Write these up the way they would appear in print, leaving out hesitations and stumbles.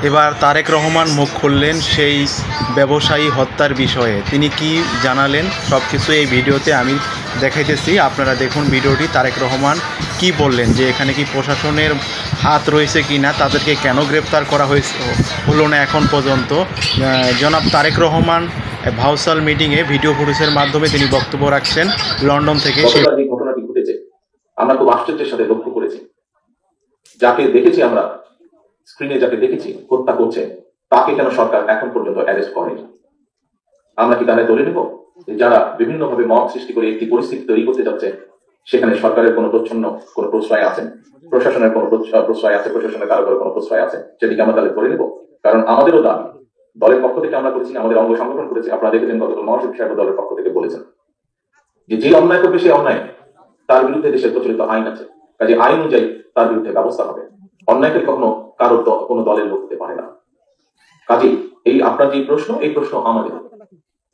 এবার তারেক রহমান মুখ খুললেন সেই ব্যবসায়ী হত্যার বিষয়ে। তিনি কি জানালেন সব কিছু এই ভিডিওতে আমি দেখাইতেছি, আপনারা দেখুন ভিডিওটি। তারেক রহমান কি বললেন, যে এখানে কি প্রশাসনের হাত রয়েছে কি না, তাদেরকে কেন গ্রেপ্তার করা হলো না এখন পর্যন্ত। জনাব তারেক রহমান ভাউসাল মিটিংয়ে ভিডিও ফুটেজের মাধ্যমে তিনি বক্তব্য রাখছেন লন্ডন থেকে। সেই ঘটনাটি ঘটেছে আমরা খুব আশ্চর্যের সাথে লক্ষ্য করেছি। যাকে দেখেছি আমরা স্ক্রিনে, যাকে দেখেছি হত্যা করছে, তাকে কেন সরকার এখন পর্যন্ত অ্যারেস্ট করেনি? আমরা কি তাহলে ধরে নেব যারা বিভিন্ন ভাবে মত সৃষ্টি করে একটি পরিস্থিতি তৈরি করতে যাচ্ছে, সেখানে সরকারের কোনো কোনো প্রশ্রয় আছে, প্রশাসনের কোনো প্রশ্রয় আছে, প্রশাসনের কারো কোনো প্রশ্রয় আছে, সেটিকে আমরা তাহলে ধরে নেব? কারণ আমাদেরও দাবি, দলের পক্ষ থেকে আমরা করেছি, আমাদের অঙ্গ সংগঠন করেছি। আপনারা দেখেছেন গতকাল মহাসচিব সাহেব দলের পক্ষ থেকে বলেছেন যে অন্যায় করবে সেই অন্যায় তার বিরুদ্ধে দেশের প্রচলিত আইন আছে, কাজে আইন অনুযায়ী তার বিরুদ্ধে ব্যবস্থা হবে। অন্যায়কে কখনো কারো কোনো দলের লোক হতে পারে না। কাজে এই আপনার যে প্রশ্ন, এই প্রশ্ন আমাদের,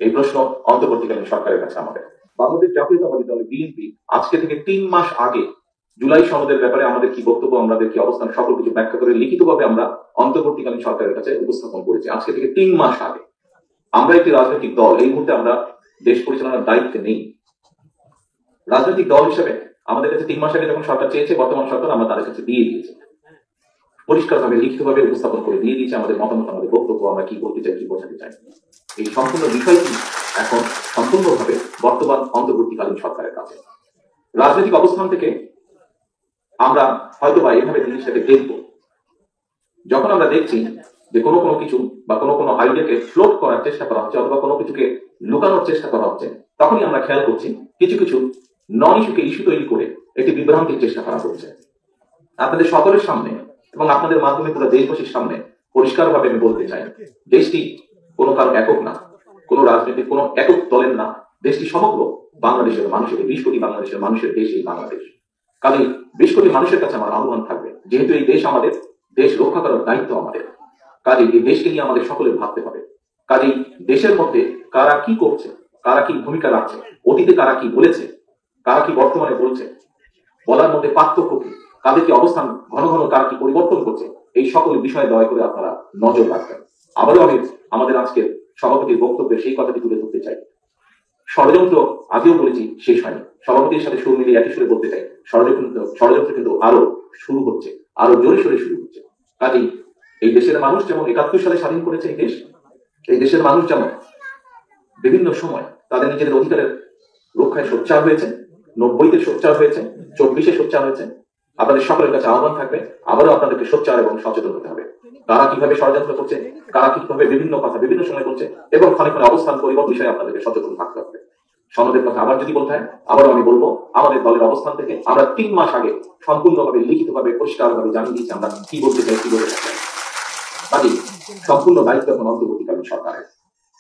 এই প্রশ্ন অন্তর্বর্তীকালীন সরকারের কাছে আমাদের। বাংলাদেশ জাতীয়তাবাদী দল বিএনপি আজকে থেকে 3 মাস আগে জুলাই সনদের ব্যাপারে আমাদের কি বক্তব্য, আমাদের কি অবস্থান, সকল কিছু ব্যাখ্যা করে লিখিতভাবে আমরা অন্তর্বর্তীকালীন সরকারের কাছে উপস্থাপন করেছি। আজকে থেকে 3 মাস আগে। আমরা একটি রাজনৈতিক দল, এই মুহূর্তে আমরা দেশ পরিচালনার দায়িত্বে নেই। রাজনৈতিক দল হিসেবে আমাদের কাছে 3 মাস আগে যখন সরকার চেয়েছে, বর্তমান সরকার আমরা তাদের কাছে দিয়ে দিয়েছি, পরিষ্কারভাবে লিখিতভাবে উপস্থাপন করে দিয়ে দিয়েছে আমাদের মতামত, আমাদের বক্তব্য, আমরা কি বলতে চাই, কি বোঝাতে চাই। এই সম্পূর্ণ বিষয়টি এখন সম্পূর্ণভাবে বর্তমান অন্তর্বর্তীকালীন সরকারের কাছে। রাজনৈতিক অবস্থান থেকে আমরা হয়তো বা এভাবে জিনিসটাকে দেখব, যখন আমরা দেখছি যে কোনো কিছু বা কোনো আইডিয়াকে ফ্লোট করার চেষ্টা করা হচ্ছে অথবা কোনো কিছুকে লুকানোর চেষ্টা করা হচ্ছে, তখনই আমরা খেয়াল করছি কিছু নন ইস্যুকে ইস্যু তৈরি করে একটি বিভ্রান্তির চেষ্টা করা হচ্ছে। আপনাদের সকলের সামনে এবং আপনাদের মাধ্যমে পুরো দেশবাসীর সামনে পরিষ্কারভাবে আমি বলতে চাই, দেশটি কোনো কারো একক না, কোনো রাজনৈতিক কোনো একক দলের না, দেশটি সমগ্র বাংলাদেশের মানুষের, 20 কোটি বাংলাদেশের মানুষের দেশ এই বাংলাদেশ। কাজে 20 কোটি মানুষের কাছে আমার আহ্বান থাকবে, যেহেতু এই দেশ আমাদের, দেশ রক্ষা করার দায়িত্ব আমাদের, কাজে এই দেশকে নিয়ে আমাদের সকলের ভাবতে হবে। কাজে দেশের মধ্যে কারা কি করছে, কারা কি ভূমিকা রাখছে, অতীতে কারা কি বলেছে, কারা কি বর্তমানে বলছে, বলার মধ্যে পার্থক্য কি, কাদের কি অবস্থান, ঘন ঘন কারা কি পরিবর্তন করছে, এই সকল বিষয়ে দয়া করে আপনারা নজর রাখবেন। আবারও আমি আমাদের আজকের সভাপতির বক্তব্যে সেই কথাটি তুলে ধরতে চাই। ষড়যন্ত্র আগেও বলেছি, শেষ হয়নি। সভাপতির সাথে সুর মিলিয়ে একই সুরে বলতে চাই, ষড়যন্ত্র কিন্তু আরো শুরু হচ্ছে, আরো জোরে সোরে শুরু হচ্ছে। কাজেই এই দেশের মানুষ যেমন 71 সালে স্বাধীন করেছে এই দেশ, এই দেশের মানুষ যেমন বিভিন্ন সময় তাদের নিজেদের অধিকারের রক্ষায় সোচ্চার হয়েছে, 90-তে সোচ্চার হয়েছে, 24-এ সোচ্চার হয়েছে। আপনাদের সকলের কাছে আহ্বান থাকবে, আবারও আপনাদেরকে সোচ্চার এবং সচেতন হতে হবে। কারা কিভাবে ষড়যন্ত্র করছে, কারা কিভাবে বিভিন্ন কথা বিভিন্ন সময় করছে, এবং ক্ষণে ক্ষণে অবস্থান পরিবর্তন বিষয়ে আপনাদেরকে সচেতন থাকতে হবে। সনদের কথা আবার যদি বলতে হয়, আবারও আমি বলবো, আমাদের দলের অবস্থান থেকে আমরা 3 মাস আগে সম্পূর্ণভাবে লিখিতভাবে পরিষ্কারভাবে জানিয়ে দিয়েছি আমরা কি বলতে চাই, কি বলতে চাই। কাজে সম্পূর্ণ দায়িত্ব এখন অন্তর্বর্তীকালীন সরকারের।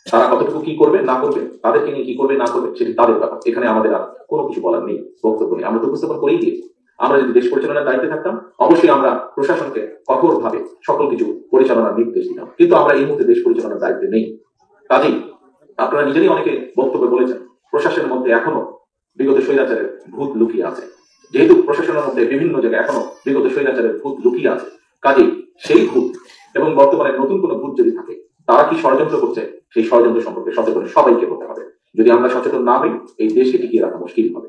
তারা কতটুকু কি করবে না করবে, তাদেরকে নিয়ে কি করবে না করবে, সেটি তাদের ব্যাপার। এখানে আমাদের আর কোনো কিছু বলার নেই, বক্তব্য নেই। আমরা তো উপস্থাপন করেই দিয়েছি। আমরা যদি দেশ পরিচালনার দায়িত্বে থাকতাম, অবশ্যই আমরা প্রশাসনকে কঠোরভাবে সকল কিছু পরিচালনার নির্দেশ দিতাম, কিন্তু আমরা এই মুহূর্তে দেশ পরিচালনার দায়িত্বে নেই। কাজেই আপনারা নিজেরই অনেকে বক্তব্য বলেছেন, প্রশাসনের মধ্যে এখনো বিগত স্বৈরাচারের ভূত লুকিয়ে আছে। যেহেতু প্রশাসনের মধ্যে বিভিন্ন জায়গায় এখনো বিগত স্বৈরাচারের ভূত লুকিয়ে আছে, কাজেই সেই ভূত এবং বর্তমানে নতুন কোনো ভূত যদি থাকে, তারা কি ষড়যন্ত্র করছে, সেই ষড়যন্ত্র সম্পর্কে সচেতন সবাইকে হতে হবে। যদি আমরা সচেতন না হই, এই দেশকে টিকিয়ে রাখা মুশকিল হবে।